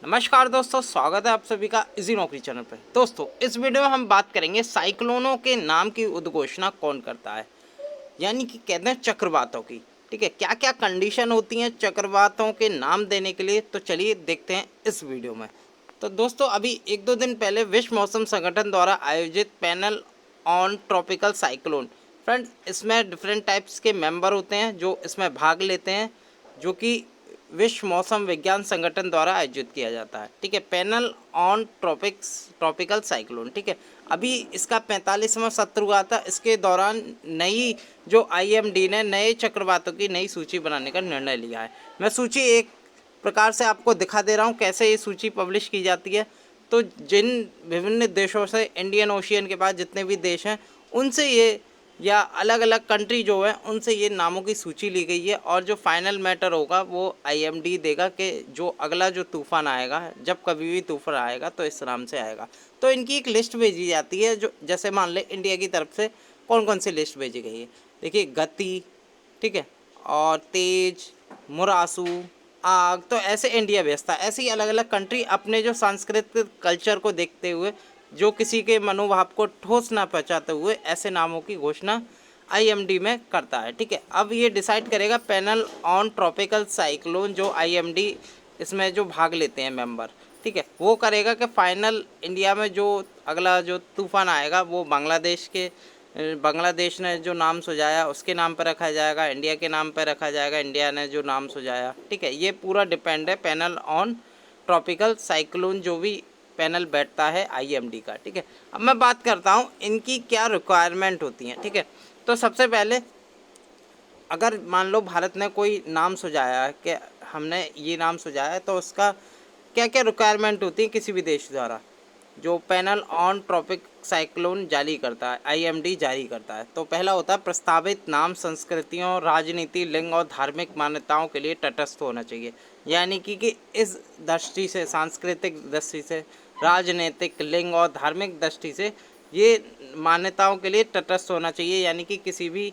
नमस्कार दोस्तों, स्वागत है आप सभी का इजी नौकरी चैनल पर। दोस्तों, इस वीडियो में हम बात करेंगे साइक्लोनों के नाम की उद्घोषणा कौन करता है, यानी कि कहते हैं चक्रवातों की। ठीक है, क्या क्या कंडीशन होती हैं चक्रवातों के नाम देने के लिए, तो चलिए देखते हैं इस वीडियो में। तो दोस्तों, अभी एक दो दिन पहले विश्व मौसम संगठन द्वारा आयोजित panel on tropical cyclone, friends, इसमें डिफरेंट टाइप्स के मेंबर होते हैं जो इसमें भाग लेते हैं, जो कि विश्व मौसम विज्ञान संगठन द्वारा आयोजित किया जाता है। ठीक है, पैनल ऑन ट्रॉपिकल साइक्लोन। ठीक है, अभी इसका 45वां सत्र हुआ था। इसके दौरान नई जो आईएमडी ने नए चक्रवातों की नई सूची बनाने का निर्णय लिया है। मैं सूची एक प्रकार से आपको दिखा दे रहा हूँ कैसे ये सूची पब्लिश की जाती है। तो जिन विभिन्न देशों से इंडियन ओशियन के पास जितने भी देश हैं उनसे ये, या अलग अलग कंट्री जो है उनसे ये नामों की सूची ली गई है, और जो फाइनल मैटर होगा वो आईएमडी देगा कि जो अगला जो तूफ़ान आएगा, जब कभी भी तूफ़ान आएगा तो इस नाम से आएगा। तो इनकी एक लिस्ट भेजी जाती है, जो जैसे मान ले इंडिया की तरफ से कौन कौन सी लिस्ट भेजी गई है। देखिए, गति, ठीक है, और तेज, मुरासू, आग, तो ऐसे इंडिया भेजता है। ऐसे ही अलग अलग कंट्री अपने जो सांस्कृतिक कल्चर को देखते हुए, जो किसी के मनोभाव को ठोस ना पहुंचाते हुए, ऐसे नामों की घोषणा आईएमडी में करता है। ठीक है, अब ये डिसाइड करेगा पैनल ऑन ट्रॉपिकल साइक्लोन, जो आईएमडी इसमें जो भाग लेते हैं मेंबर। ठीक है, वो करेगा कि फाइनल इंडिया में जो अगला जो तूफान आएगा वो बांग्लादेश ने जो नाम सुझाया उसके नाम पर रखा जाएगा, इंडिया के नाम पर रखा जाएगा, इंडिया ने जो नाम सुझाया। ठीक है, ये पूरा डिपेंड है पैनल ऑन ट्रॉपिकल साइक्लोन, जो भी पैनल बैठता है आईएमडी का। ठीक है, अब मैं बात करता हूँ इनकी क्या रिक्वायरमेंट होती हैं। ठीक है, तो सबसे पहले अगर मान लो भारत ने कोई नाम सुझाया है कि हमने ये नाम सुझाया है, तो उसका क्या क्या रिक्वायरमेंट होती है किसी भी देश द्वारा, जो पैनल ऑन ट्रॉपिक साइक्लोन जारी करता है, आईएमडी जारी करता है। तो पहला होता है प्रस्तावित नाम संस्कृतियों, राजनीति, लिंग और धार्मिक मान्यताओं के लिए तटस्थ होना चाहिए। यानी कि इस दृष्टि से, सांस्कृतिक दृष्टि से, राजनीतिक, लिंग और धार्मिक दृष्टि से ये मान्यताओं के लिए तटस्थ होना चाहिए। यानी कि किसी भी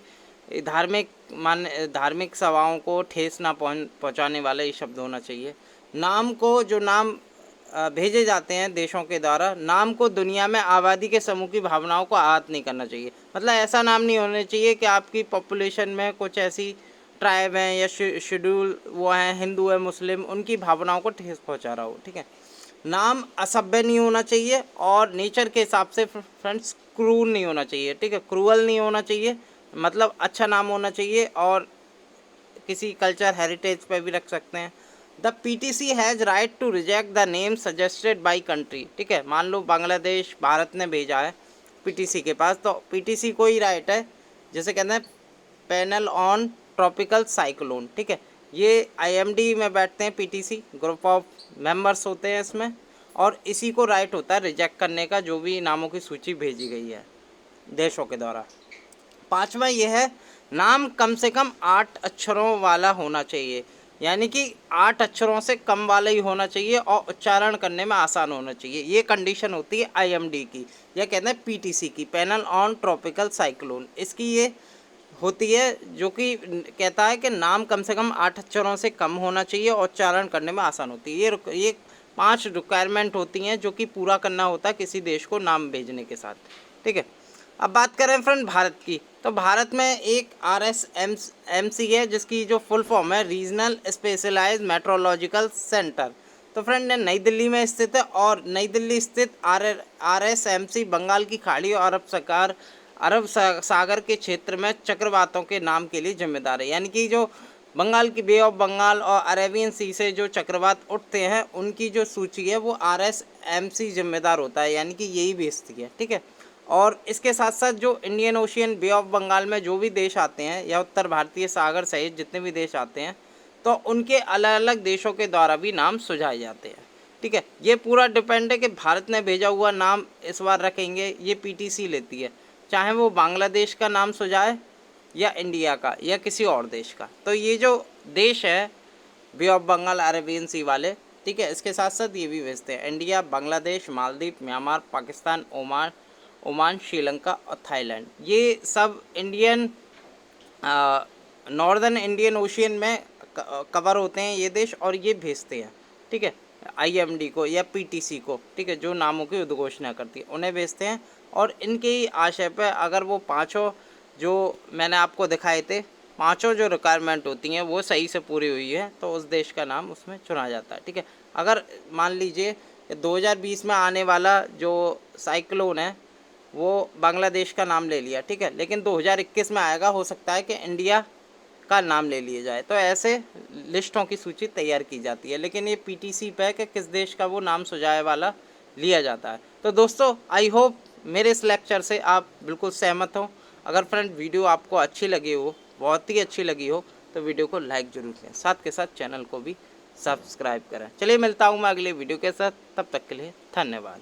धार्मिक सभाओं को ठेस ना पहुंचाने वाला ये शब्द होना चाहिए। नाम को, जो नाम भेजे जाते हैं देशों के द्वारा, नाम को दुनिया में आबादी के समूह की भावनाओं को आहत नहीं करना चाहिए। मतलब ऐसा नाम नहीं होना चाहिए कि आपकी पॉपुलेशन में कुछ ऐसी ट्राइब हैं या शेड्यूल वो हैं, हिंदू है, मुस्लिम, उनकी भावनाओं को ठेस पहुंचा रहा हो। ठीक है, नाम असभ्य नहीं होना चाहिए, और नेचर के हिसाब से फ्रेंड्स क्रूर नहीं होना चाहिए। ठीक है, क्रूअल नहीं होना चाहिए, मतलब अच्छा नाम होना चाहिए, और किसी कल्चर हेरिटेज पे भी रख सकते हैं। The PTC has right to reject the name suggested by country. ठीक है, मान लो बांग्लादेश, भारत ने भेजा है पीटीसी के पास, तो पीटीसी को ही राइट है, जैसे कहते हैं पैनल ऑन ट्रॉपिकल साइक्लोन। ठीक है, ये आईएमडी में बैठते हैं पीटीसी, ग्रुप ऑफ मेंबर्स होते हैं इसमें, और इसी को राइट होता है रिजेक्ट करने का, जो भी नामों की सूची भेजी गई है देशों के द्वारा। पांचवा ये है, नाम कम से कम 8 अक्षरों वाला होना चाहिए। यानी कि 8 अक्षरों से कम वाला ही होना चाहिए, और उच्चारण करने में आसान होना चाहिए। ये कंडीशन होती है आईएमडी की, या कहते हैं पीटीसी की, पैनल ऑन ट्रॉपिकल साइक्लोन। इसकी ये होती है, जो कि कहता है कि नाम कम से कम 8 अक्षरों से कम होना चाहिए और उच्चारण करने में आसान होती है। ये 5 रिक्वायरमेंट होती हैं जो कि पूरा करना होता है किसी देश को नाम भेजने के साथ। ठीक है, अब बात करें फ्रेंड भारत की, तो भारत में एक RSMC है, जिसकी जो फुल फॉर्म है रीजनल स्पेशलाइज्ड मेट्रोलॉजिकल सेंटर। तो फ्रेंड ये नई दिल्ली में स्थित है, और नई दिल्ली स्थित RSMC बंगाल की खाड़ी और अरब सागर के क्षेत्र में चक्रवातों के नाम के लिए जिम्मेदार है। यानी कि जो बंगाल की बे ऑफ बंगाल और अरेबियन सी से जो चक्रवात उठते हैं उनकी जो सूची है वो RSMC जिम्मेदार होता है, यानी कि यही भेजती है। ठीक है, और इसके साथ साथ जो Indian Ocean, Bay of Bengal में जो भी देश आते हैं, या उत्तर भारतीय सागर सहित जितने भी देश आते हैं, तो उनके अलग अलग देशों के द्वारा भी नाम सुझाए जाते हैं। ठीक है, ये पूरा डिपेंड है कि भारत ने भेजा हुआ नाम इस बार रखेंगे, ये पीटीसी लेती है, चाहे वो बांग्लादेश का नाम सुझाए या इंडिया का या किसी और देश का। तो ये जो देश है बे ऑफ बंगाल, अरेबियन सी वाले, ठीक है, इसके साथ साथ ये भी भेजते हैं India, Bangladesh, Maldives, Myanmar, Pakistan, Oman, Sri Lanka और थाईलैंड। ये सब इंडियन नॉर्दर्न इंडियन ओशियन में कवर होते हैं ये देश, और ये भेजते हैं। ठीक है, IMD को या PTC को, ठीक है, जो नामों की उद्घोषणा करती है उन्हें भेजते हैं। और इनके ही आशय पे अगर वो पाँचों जो मैंने आपको दिखाए थे, पाँचों जो रिक्वायरमेंट होती हैं वो सही से पूरी हुई है तो उस देश का नाम उसमें चुना जाता है, ठीक है। अगर मान लीजिए 2020 में आने वाला जो साइक्लोन है वो बांग्लादेश का नाम ले लिया, ठीक है, लेकिन 2021 में आएगा, हो सकता है कि इंडिया का नाम ले लिया जाए, तो ऐसे लिस्टों की सूची तैयार की जाती है। लेकिन ये PTC पे है कि किस देश का वो नाम सुझाए वाला लिया जाता है। तो दोस्तों आई होप मेरे इस लेक्चर से आप बिल्कुल सहमत हो। अगर फ्रेंड वीडियो आपको अच्छी लगी हो, बहुत ही अच्छी लगी हो, तो वीडियो को लाइक ज़रूर करें, साथ के साथ चैनल को भी सब्सक्राइब करें। चलिए मिलता हूँ मैं अगले वीडियो के साथ, तब तक के लिए धन्यवाद।